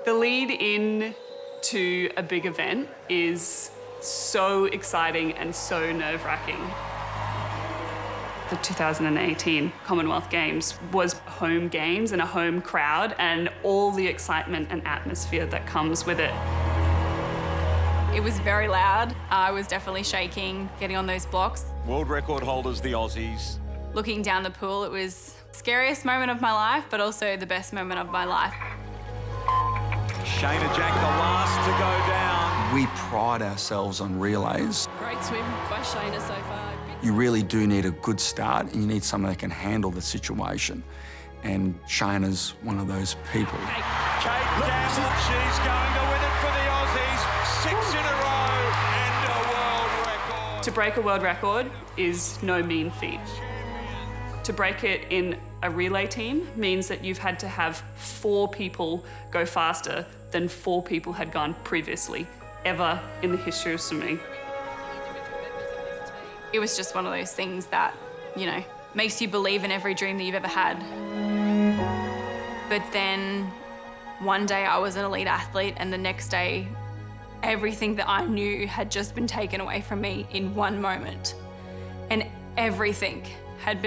The lead in to a big event is so exciting and so nerve-wracking. The 2018 Commonwealth Games was home games and a home crowd and all the excitement and atmosphere that comes with it. It was very loud. I was definitely shaking, getting on those blocks. World record holders, the Aussies. Looking down the pool, it was the scariest moment of my life, but also the best moment of my life. Shayna Jack, the last to go down. We pride ourselves on relays. Great swim by Shayna so far. You really do need a good start and you need someone that can handle the situation. And Shayna's one of those people. Kate Gamble, she's going to win it for the Aussies. 6 in a row and a world record. To break a world record is no mean feat. To break it in a relay team means that you've had to have 4 people go faster than 4 people had gone previously, ever in the history of swimming. It was just one of those things that, you know, makes you believe in every dream that you've ever had. But then one day I was an elite athlete and the next day everything that I knew had just been taken away from me in one moment. And everything had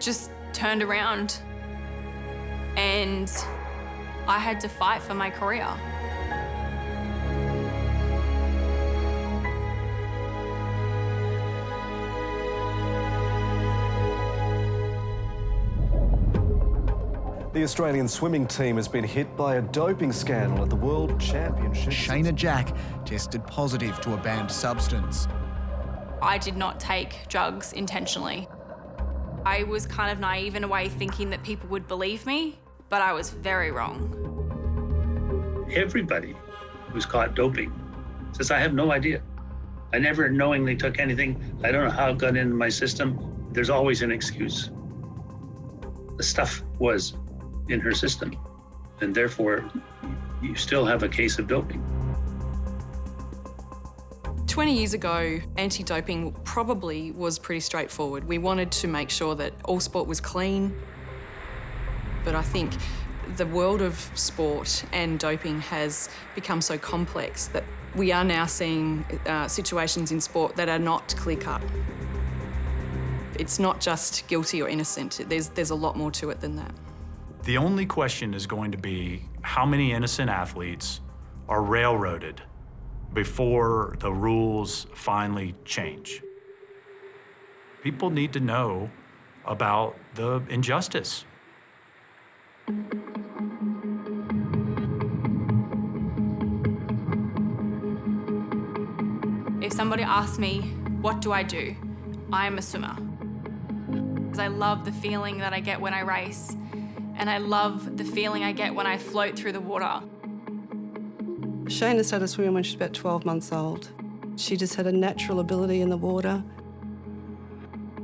just turned around. And I had to fight for my career. The Australian swimming team has been hit by a doping scandal at the World Championships. Shayna Jack tested positive to a banned substance. I did not take drugs intentionally. I was kind of naive in a way, thinking that people would believe me, but I was very wrong. Everybody who's caught doping says, I have no idea. I never knowingly took anything. I don't know how it got into my system. There's always an excuse. The stuff was in her system, and therefore you still have a case of doping. 20 years ago, anti-doping probably was pretty straightforward. We wanted to make sure that all sport was clean, but I think the world of sport and doping has become so complex that we are now seeing situations in sport that are not clear-cut. It's not just guilty or innocent. There's a lot more to it than that. The only question is going to be how many innocent athletes are railroaded before the rules finally change. People need to know about the injustice. If somebody asks me, what do I do? I am a swimmer. Because I love the feeling that I get when I race, and I love the feeling I get when I float through the water. Shayna started swimming when she was about 12 months old. She just had a natural ability in the water.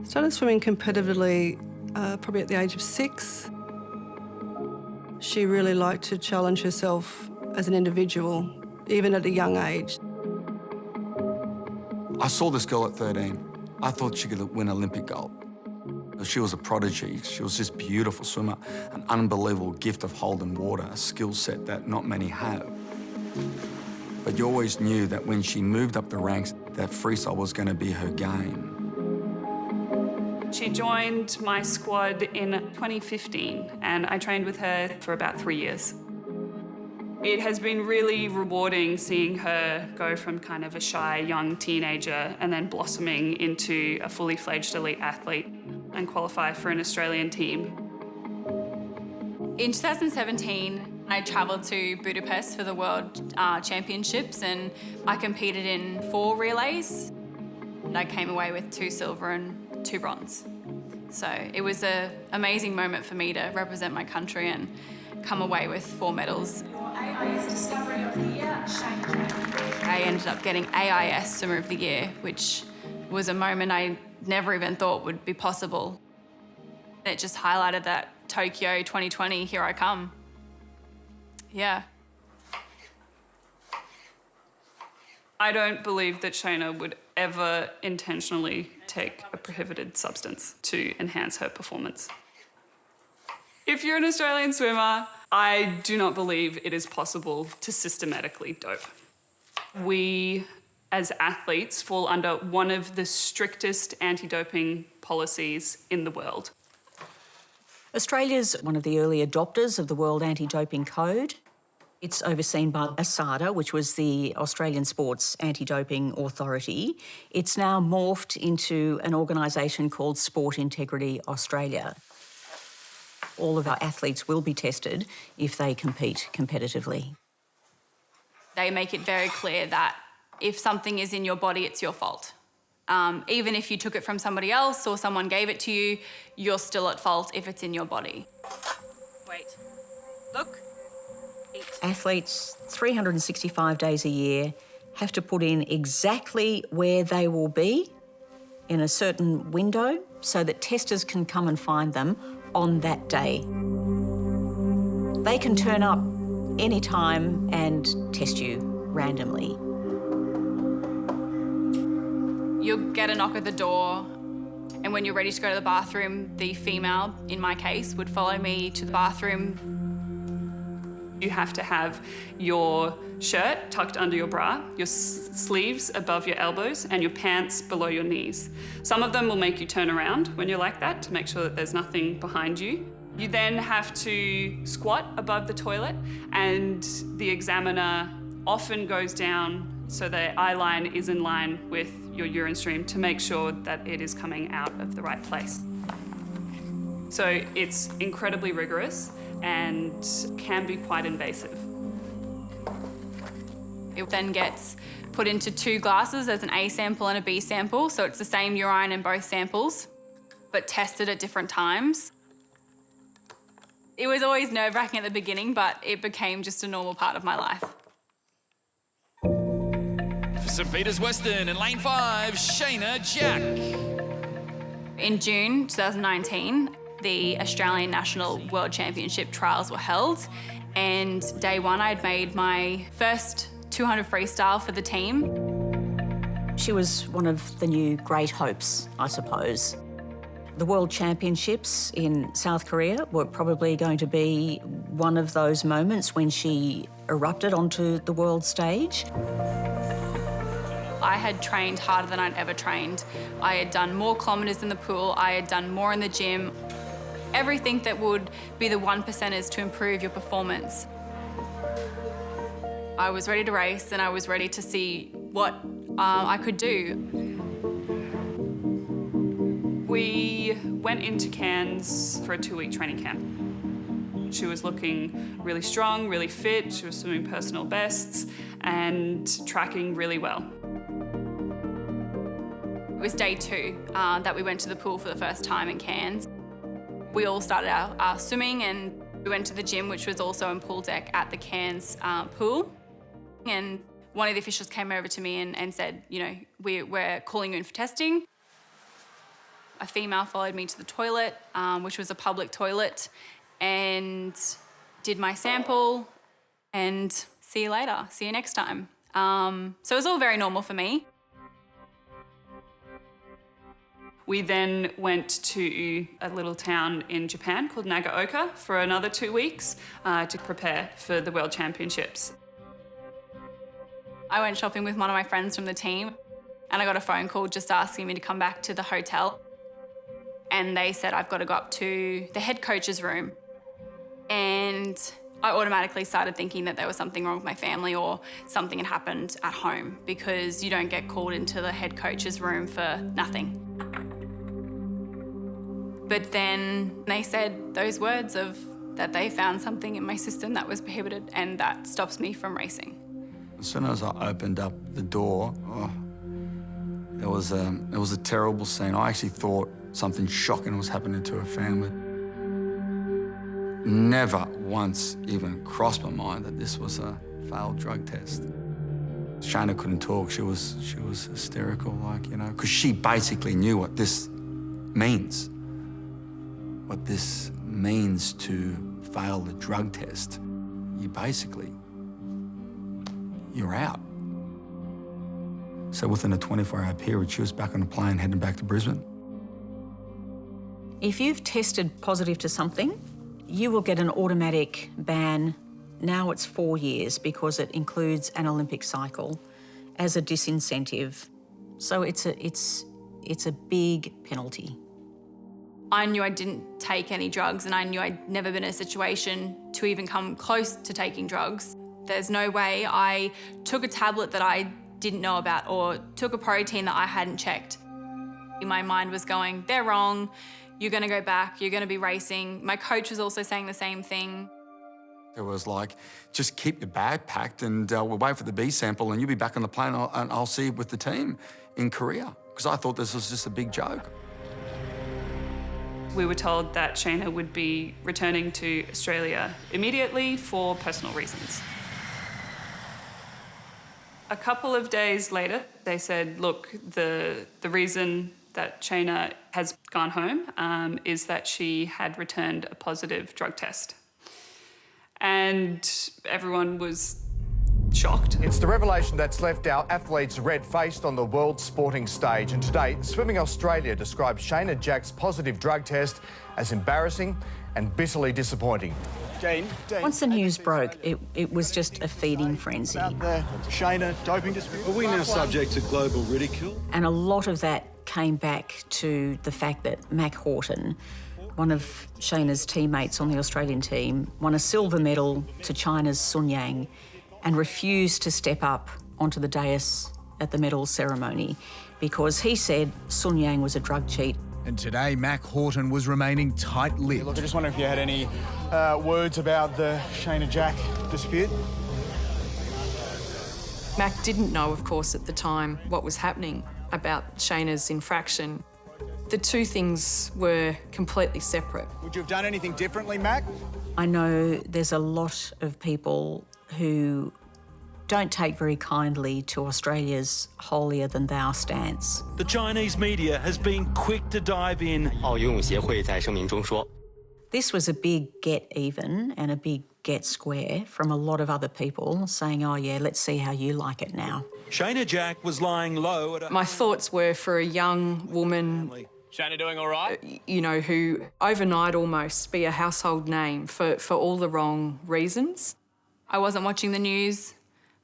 Started swimming competitively probably at the age of 6. She really liked to challenge herself as an individual, even at a young age. I saw this girl at 13. I thought she could win Olympic gold. She was a prodigy. She was just a beautiful swimmer, an unbelievable gift of holding water, a skill set that not many have. But you always knew that when she moved up the ranks, that freestyle was going to be her game. She joined my squad in 2015, and I trained with her for about 3 years. It has been really rewarding seeing her go from kind of a shy young teenager and then blossoming into a fully fledged elite athlete and qualify for an Australian team. In 2017, I travelled to Budapest for the World Championships, and I competed in 4 relays. I came away with 2 silver and 2 bronze. So it was an amazing moment for me to represent my country and come away with 4 medals. AIS Discovery of the Year, Shayna Jack. I ended up getting AIS Swimmer of the Year, which was a moment I never even thought would be possible. It just highlighted that Tokyo 2020, here I come. Yeah. I don't believe that Shayna would ever intentionally take a prohibited substance to enhance her performance. If you're an Australian swimmer, I do not believe it is possible to systematically dope. We, as athletes, fall under one of the strictest anti-doping policies in the world. Australia's one of the early adopters of the World Anti-Doping Code. It's overseen by ASADA, which was the Australian Sports Anti-Doping Authority. It's now morphed into an organisation called Sport Integrity Australia. All of our athletes will be tested if they compete competitively. They make it very clear that if something is in your body, it's your fault. Even if you took it from somebody else or someone gave it to you, you're still at fault if it's in your body. Wait. Look. Eat. Athletes, 365 days a year, have to put in exactly where they will be in a certain window so that testers can come and find them on that day. They can turn up any time and test you randomly. You'll get a knock at the door, and when you're ready to go to the bathroom, the female, in my case, would follow me to the bathroom. You have to have your shirt tucked under your bra, your sleeves above your elbows, and your pants below your knees. Some of them will make you turn around when you're like that to make sure that there's nothing behind you. You then have to squat above the toilet, and the examiner often goes down so the eye line is in line with your urine stream to make sure that it is coming out of the right place. So it's incredibly rigorous and can be quite invasive. It then gets put into 2 glasses. There's an A sample and a B sample, so it's the same urine in both samples, but tested at different times. It was always nerve-wracking at the beginning, but it became just a normal part of my life. For St Peters Western in lane 5, Shayna Jack. In June 2019, the Australian National World Championship trials were held, and day 1 I'd made my first 200 freestyle for the team. She was one of the new great hopes, I suppose. The World Championships in South Korea were probably going to be one of those moments when she erupted onto the world stage. I had trained harder than I'd ever trained. I had done more kilometres in the pool, I had done more in the gym. Everything that would be the 1%ers to improve your performance. I was ready to race and I was ready to see what I could do. We went into Cairns for a 2-week training camp. She was looking really strong, really fit. She was swimming personal bests and tracking really well. It was day 2 that we went to the pool for the first time in Cairns. We all started our swimming and we went to the gym, which was also in pool deck at the Cairns pool. And one of the officials came over to me and said, you know, we're calling you in for testing. A female followed me to the toilet, which was a public toilet, and did my sample and see you later, see you next time. So it was all very normal for me. We then went to a little town in Japan called Nagaoka for another 2 weeks to prepare for the World Championships. I went shopping with one of my friends from the team and I got a phone call just asking me to come back to the hotel. And they said, I've got to go up to the head coach's room. And I automatically started thinking that there was something wrong with my family or something had happened at home because you don't get called into the head coach's room for nothing. But then they said those words of that they found something in my system that was prohibited and that stops me from racing. As soon as I opened up the door, it was a terrible scene. I actually thought something shocking was happening to her family. Never once even crossed my mind that this was a failed drug test. Shayna couldn't talk. She was hysterical, like, you know, because she basically knew what this means. What this means to fail the drug test. You're out. So within a 24-hour period, she was back on a plane heading back to Brisbane. If you've tested positive to something, you will get an automatic ban. Now it's 4 years because it includes an Olympic cycle as a disincentive. So it's a big penalty. I knew I didn't take any drugs and I knew I'd never been in a situation to even come close to taking drugs. There's no way I took a tablet that I didn't know about or took a protein that I hadn't checked. My mind was going, they're wrong, you're gonna go back, you're gonna be racing. My coach was also saying the same thing. It was like, just keep your bag packed and we'll wait for the B sample and you'll be back on the plane and I'll see you with the team in Korea. Because I thought this was just a big joke. We were told that Shayna would be returning to Australia immediately for personal reasons. A couple of days later, they said, look, the reason that Shayna has gone home is that she had returned a positive drug test. And everyone was shocked. It's the revelation that's left our athletes red-faced on the world sporting stage. And today, Swimming Australia describes Shayna Jack's positive drug test as embarrassing and bitterly disappointing. Jane, Once the news broke, it was just a feeding frenzy. about the Shayna doping dispute. Are we now subject to global ridicule? And a lot of that came back to the fact that Mac Horton, one of Shayna's teammates on the Australian team, won a silver medal to China's Sun Yang and refused to step up onto the dais at the medal ceremony because he said Sun Yang was a drug cheat. And today, Mac Horton was remaining tight-lipped. Look, I just wonder if you had any words about the Shayna Jack dispute. Mac didn't know, of course, at the time what was happening about Shayna's infraction. The two things were completely separate. Would you have done anything differently, Mac? I know there's a lot of people who don't take very kindly to Australia's holier-than-thou stance. The Chinese media has been quick to dive in. 奥游泳协会在声明中说 This was a big get even and a big get square from a lot of other people saying, oh yeah, let's see how you like it now. Shayna Jack was lying low at a... My thoughts were for a young woman, Shayna doing all right? you know, who overnight almost be a household name for all the wrong reasons. I wasn't watching the news,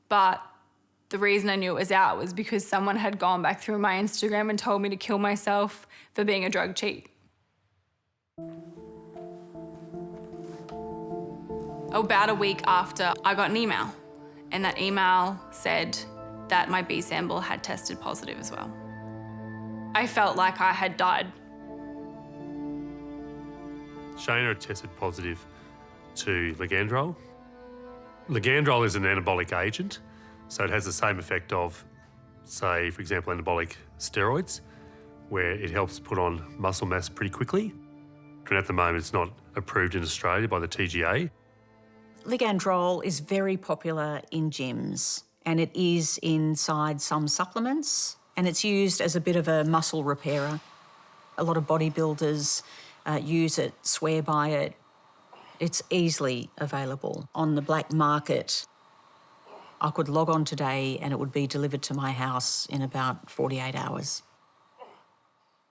but the reason I knew it was out was because someone had gone back through my Instagram and told me to kill myself for being a drug cheat. About a week after, I got an email, and that email said that my B sample had tested positive as well. I felt like I had died. Shayna tested positive to ligandrol. Ligandrol is an anabolic agent, so it has the same effect of, say, for example, anabolic steroids, where it helps put on muscle mass pretty quickly. And at the moment, it's not approved in Australia by the TGA. Ligandrol is very popular in gyms and it is inside some supplements and it's used as a bit of a muscle repairer. A lot of bodybuilders use it, swear by it. It's easily available on the black market. I could log on today and it would be delivered to my house in about 48 hours.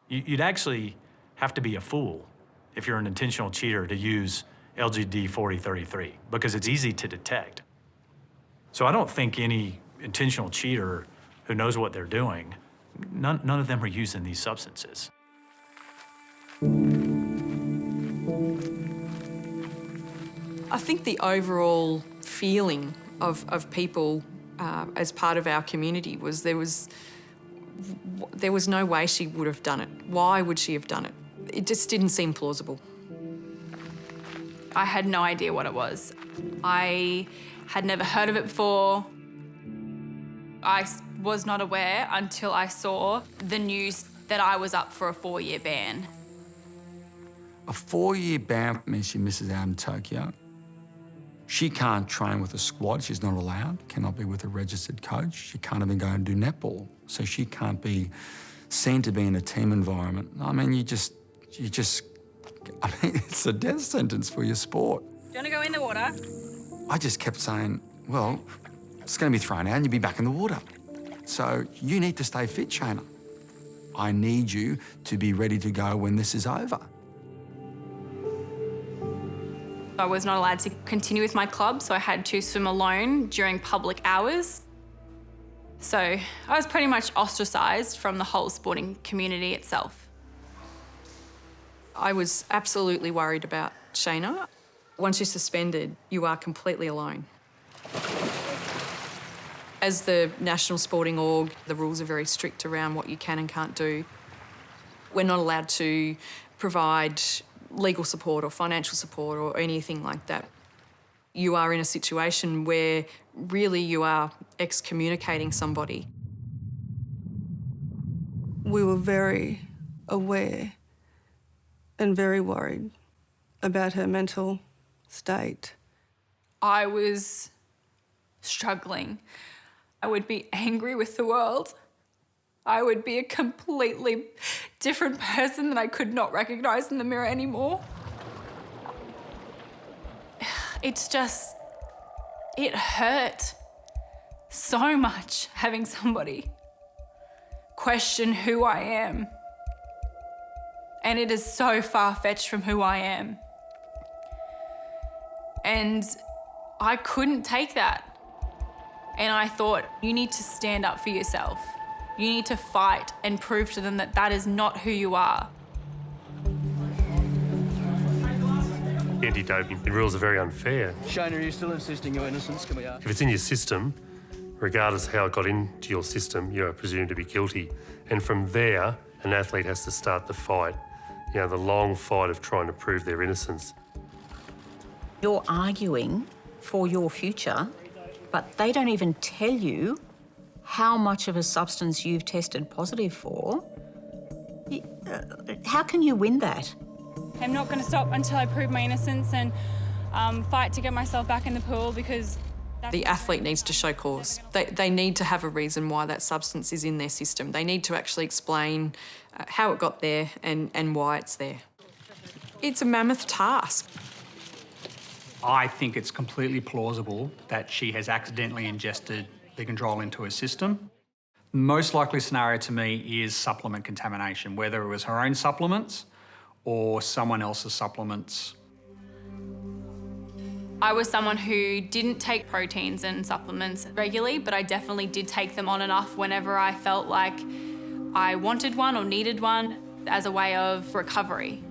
You'd actually have to be a fool if you're an intentional cheater to use LGD 4033 because it's easy to detect. So I don't think any intentional cheater who knows what they're doing, none of them are using these substances. I think the overall feeling of people as part of our community was there was no way she would have done it. Why would she have done it? It just didn't seem plausible. I had no idea what it was. I had never heard of it before. I was not aware until I saw the news that I was up for a 4-year ban. A 4-year ban means she misses out in Tokyo. She can't train with a squad, she's not allowed, cannot be with a registered coach. She can't even go and do netball, so she can't be seen to be in a team environment. I mean, I mean, it's a death sentence for your sport. Do you want to go in the water? I just kept saying, well, it's going to be thrown out and you'll be back in the water. So you need to stay fit, Shayna. I need you to be ready to go when this is over. I was not allowed to continue with my club, so I had to swim alone during public hours. So I was pretty much ostracised from the whole sporting community itself. I was absolutely worried about Shayna. Once you're suspended, you are completely alone. As the National Sporting Org, the rules are very strict around what you can and can't do. We're not allowed to provide legal support or financial support or anything like that. You are in a situation where really you are excommunicating somebody. We were very aware and very worried about her mental state. I was struggling. I would be angry with the world. I would be a completely different person that I could not recognise in the mirror anymore. It's just, it hurt so much having somebody question who I am. And it is so far-fetched from who I am. And I couldn't take that. And I thought, you need to stand up for yourself. You need to fight and prove to them that that is not who you are. Anti-doping rules are very unfair. Shayna, are you still insisting your innocence? Can we ask? If it's in your system, regardless of how it got into your system, you are presumed to be guilty. And from there, an athlete has to start the fight, the long fight of trying to prove their innocence. You're arguing for your future, but they don't even tell you how much of a substance you've tested positive for. How can you win that? I'm not going to stop until I prove my innocence and fight to get myself back in the pool because... The athlete needs to show cause. They need to have a reason why that substance is in their system. They need to actually explain how it got there and why it's there. It's a mammoth task. I think it's completely plausible that she has accidentally ingested Ligandrol into her system. The most likely scenario to me is supplement contamination, whether it was her own supplements or someone else's supplements. I was someone who didn't take proteins and supplements regularly, but I definitely did take them on and off whenever I felt like I wanted one or needed one as a way of recovery.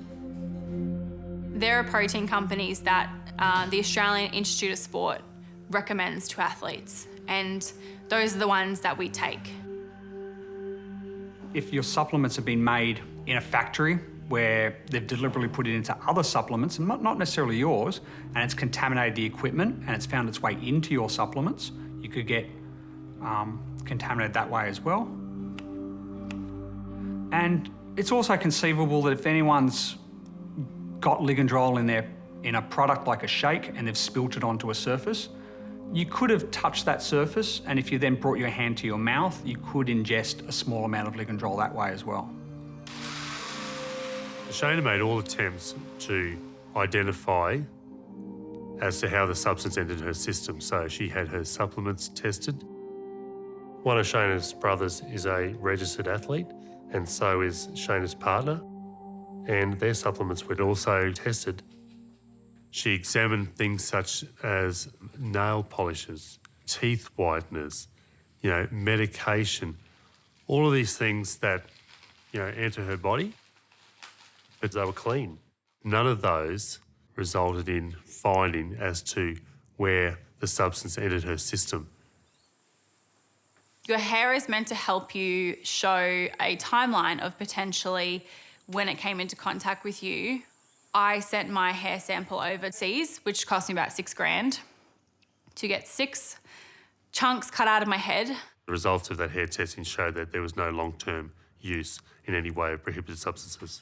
There are protein companies that the Australian Institute of Sport recommends to athletes, and those are the ones that we take. If your supplements have been made in a factory where they've deliberately put it into other supplements, and not necessarily yours, and it's contaminated the equipment and it's found its way into your supplements, you could get contaminated that way as well. And it's also conceivable that if anyone's got Ligandrol in a product like a shake and they've spilt it onto a surface, you could have touched that surface, and if you then brought your hand to your mouth, you could ingest a small amount of Ligandrol that way as well. Shayna made all attempts to identify as to how the substance entered her system. So she had her supplements tested. One of Shayna's brothers is a registered athlete, and so is Shayna's partner, and their supplements were also tested. She examined things such as nail polishes, teeth whiteners, medication, all of these things that, enter her body, but they were clean. None of those resulted in finding as to where the substance entered her system. Your hair is meant to help you show a timeline of potentially when it came into contact with you. I sent my hair sample overseas, which cost me about $6,000, to get 6 chunks cut out of my head. The results of that hair testing showed that there was no long-term use in any way of prohibited substances.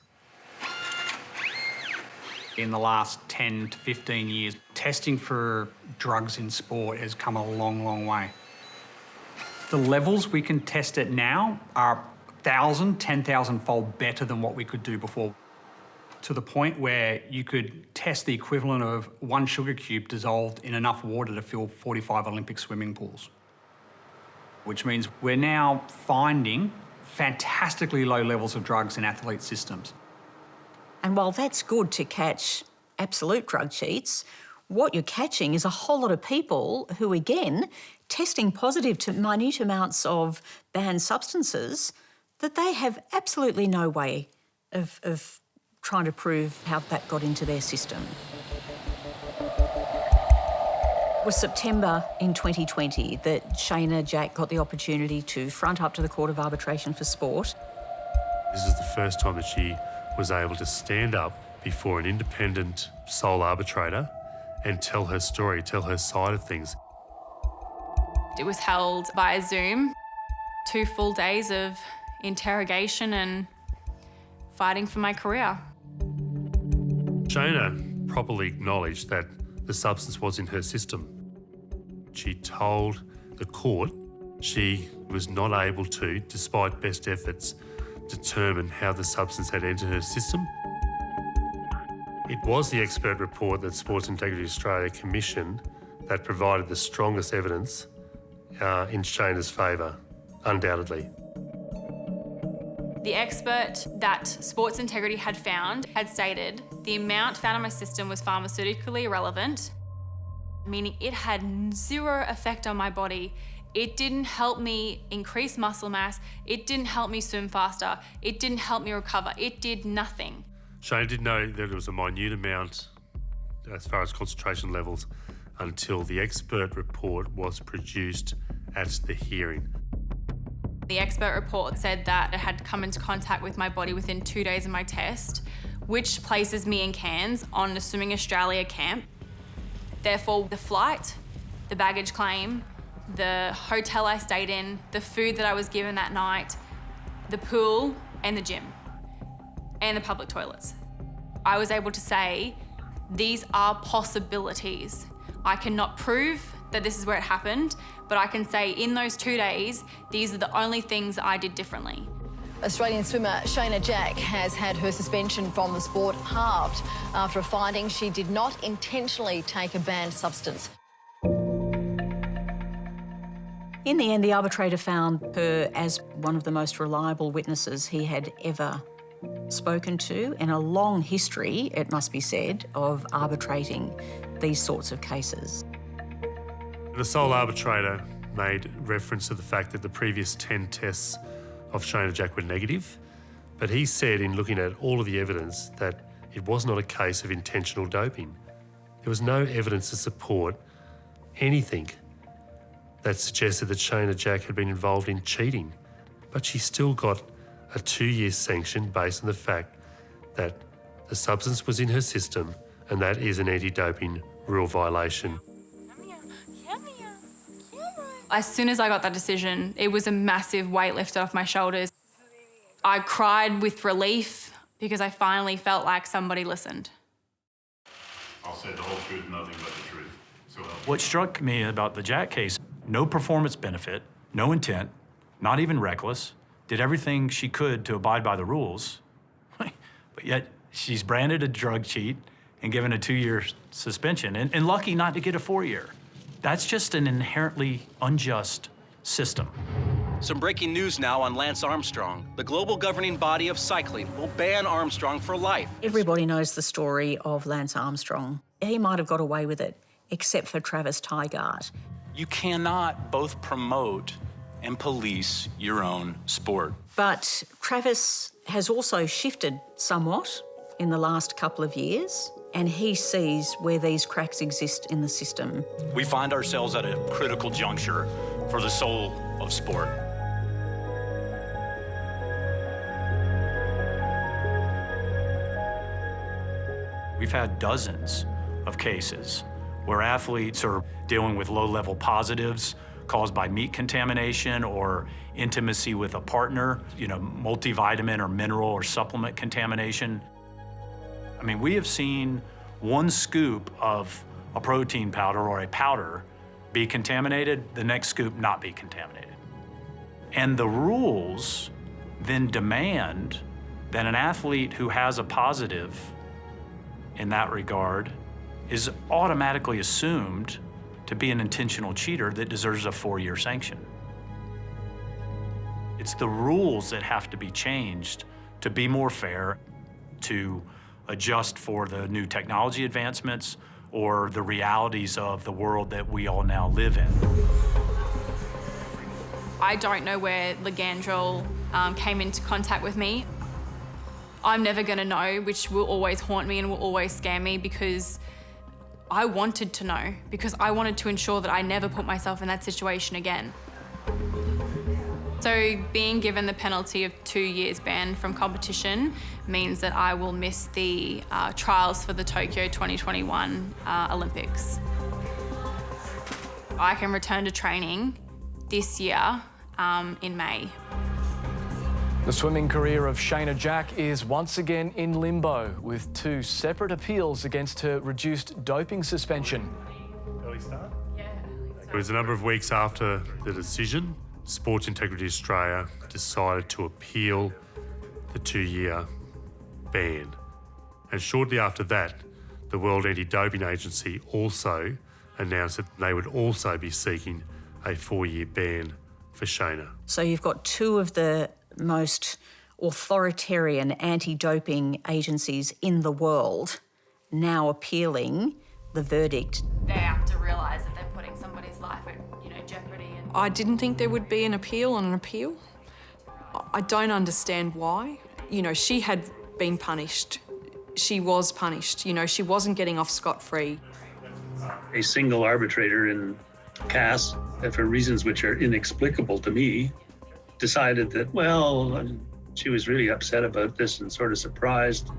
In the last 10 to 15 years, testing for drugs in sport has come a long, long way. The levels we can test at now are 1,000, 10,000-fold better than what we could do before, to the point where you could test the equivalent of 1 sugar cube dissolved in enough water to fill 45 Olympic swimming pools. Which means we're now finding fantastically low levels of drugs in athlete systems. And while that's good to catch absolute drug cheats, what you're catching is a whole lot of people who, again, testing positive to minute amounts of banned substances that they have absolutely no way of trying to prove how that got into their system. It was September in 2020 that Shayna Jack got the opportunity to front up to the Court of Arbitration for Sport. This is the first time that she was able to stand up before an independent sole arbitrator and tell her story, tell her side of things. It was held via Zoom, 2 full days of interrogation and fighting for my career. Shayna properly acknowledged that the substance was in her system. She told the court she was not able to, despite best efforts, determine how the substance had entered her system. It was the expert report that Sports Integrity Australia commissioned that provided the strongest evidence in Shayna's favour, undoubtedly. The expert that Sports Integrity had found had stated the amount found in my system was pharmaceutically irrelevant, meaning it had 0 effect on my body. It didn't help me increase muscle mass. It didn't help me swim faster. It didn't help me recover. It did nothing. Shayna did know that it was a minute amount as far as concentration levels until the expert report was produced at the hearing. The expert report said that it had come into contact with my body within 2 days of my test, which places me in Cairns on the Swimming Australia camp. Therefore, the flight, the baggage claim, the hotel I stayed in, the food that I was given that night, the pool and the gym, and the public toilets. I was able to say, these are possibilities. I cannot prove that this is where it happened, but I can say in those 2 days, these are the only things I did differently. Australian swimmer Shayna Jack has had her suspension from the sport halved after a finding she did not intentionally take a banned substance. In the end, the arbitrator found her as one of the most reliable witnesses he had ever spoken to in a long history, it must be said, of arbitrating these sorts of cases. The sole arbitrator made reference to the fact that the previous 10 tests of Shayna Jack were negative, but he said in looking at all of the evidence that it was not a case of intentional doping. There was no evidence to support anything that suggested that Shayna Jack had been involved in cheating, but she still got a 2-year sanction based on the fact that the substance was in her system, and that is an anti-doping rule violation. As soon as I got that decision, it was a massive weight lifted off my shoulders. I cried with relief because I finally felt like somebody listened. I'll say the whole truth, nothing but the truth. So what struck me about the Jack case, no performance benefit, no intent, not even reckless, did everything she could to abide by the rules, but yet she's branded a drug cheat and given a 2-year suspension, and lucky not to get a 4-year. That's just an inherently unjust system. Some breaking news now on Lance Armstrong. The global governing body of cycling will ban Armstrong for life. Everybody knows the story of Lance Armstrong. He might have got away with it, except for Travis Tygart. You cannot both promote and police your own sport. But Travis has also shifted somewhat in the last couple of years, and he sees where these cracks exist in the system. We find ourselves at a critical juncture for the soul of sport. We've had dozens of cases where athletes are dealing with low-level positives caused by meat contamination or intimacy with a partner, multivitamin or mineral or supplement contamination. I mean, we have seen one scoop of a protein powder or a powder be contaminated, the next scoop not be contaminated. And the rules then demand that an athlete who has a positive in that regard is automatically assumed to be an intentional cheater that deserves a 4-year sanction. It's the rules that have to be changed to be more fair, to adjust for the new technology advancements or the realities of the world that we all now live in. I don't know where Ligandrol came into contact with me. I'm never going to know, which will always haunt me and will always scare me, because I wanted to know, because I wanted to ensure that I never put myself in that situation again. So being given the penalty of 2 years ban from competition means that I will miss the trials for the Tokyo 2021 Olympics. I can return to training this year in May. The swimming career of Shayna Jack is once again in limbo, with 2 separate appeals against her reduced doping suspension. Early start? Yeah. It was a number of weeks after the decision. Sports Integrity Australia decided to appeal the 2-year ban. And shortly after that, the World Anti-Doping Agency also announced that they would also be seeking a 4-year ban for Shayna. So you've got 2 of the most authoritarian anti-doping agencies in the world now appealing the verdict. They have to realise that they're putting somebody's life at jeopardy. I didn't think there would be an appeal on an appeal. I don't understand why. She had been punished. She was punished. She wasn't getting off scot-free. A single arbitrator in CAS, for reasons which are inexplicable to me, decided that, well, she was really upset about this and sort of surprised,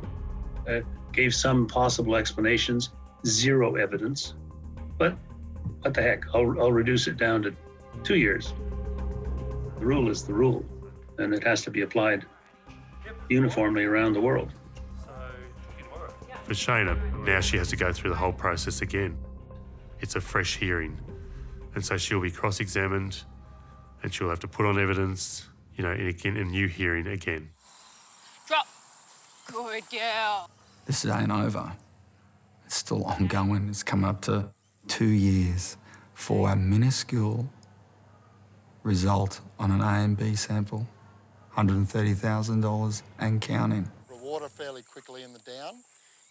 gave some possible explanations, 0 evidence. But what the heck, I'll reduce it down to 2 years. The rule is the rule, and it has to be applied uniformly around the world. For Shayna, now she has to go through the whole process again. It's a fresh hearing. And so she'll be cross-examined and she'll have to put on evidence, in a new hearing again. Drop. Good girl. This ain't over. It's still ongoing. It's come up to 2 years for a minuscule result on an A and B sample, $130,000 and counting. Reward her fairly quickly in the down.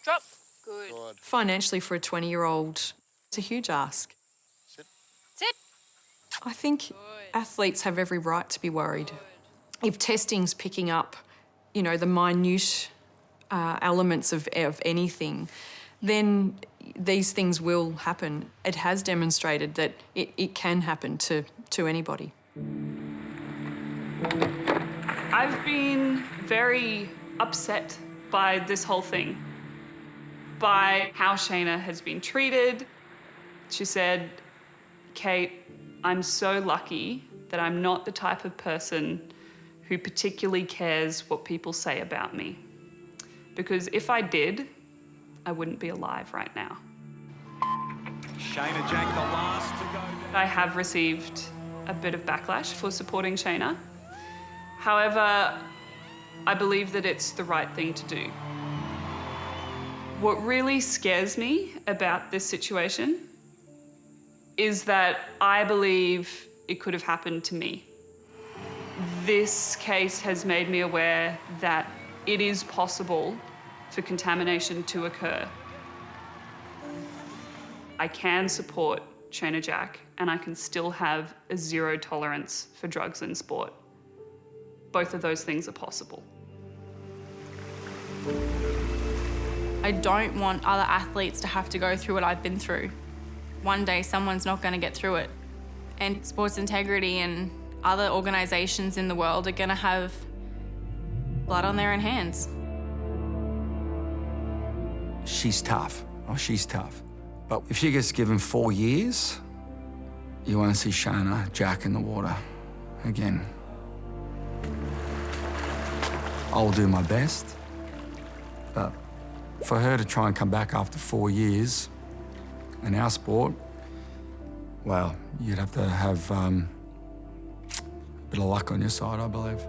Drop. Good. Financially, for a 20-year-old, it's a huge ask. Sit. Sit. I think athletes have every right to be worried. If testing's picking up, the minute elements of anything, then these things will happen. It has demonstrated that it can happen to anybody. I've been very upset by this whole thing, by how Shayna has been treated. She said, "Kate, I'm so lucky that I'm not the type of person who particularly cares what people say about me. Because if I did, I wouldn't be alive right now." Shayna Jack, the last to go down. I have received a bit of backlash for supporting Shayna. However, I believe that it's the right thing to do. What really scares me about this situation is that I believe it could have happened to me. This case has made me aware that it is possible for contamination to occur. I can support Shayna Jack, and I can still have a 0 tolerance for drugs in sport. Both of those things are possible. I don't want other athletes to have to go through what I've been through. One day someone's not going to get through it. And Sports Integrity and other organisations in the world are going to have blood on their own hands. She's tough. Oh, she's tough. But if she gets given 4 years, you won't see Shayna Jack in the water again. I'll do my best, but for her to try and come back after 4 years in our sport, well, you'd have to have a bit of luck on your side, I believe.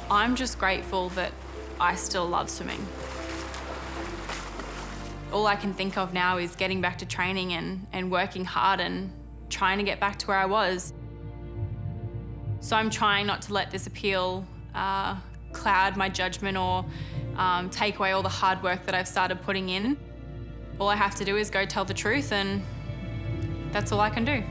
I'm just grateful that I still love swimming. All I can think of now is getting back to training and working hard and trying to get back to where I was. So I'm trying not to let this appeal cloud my judgment or take away all the hard work that I've started putting in. All I have to do is go tell the truth, and that's all I can do.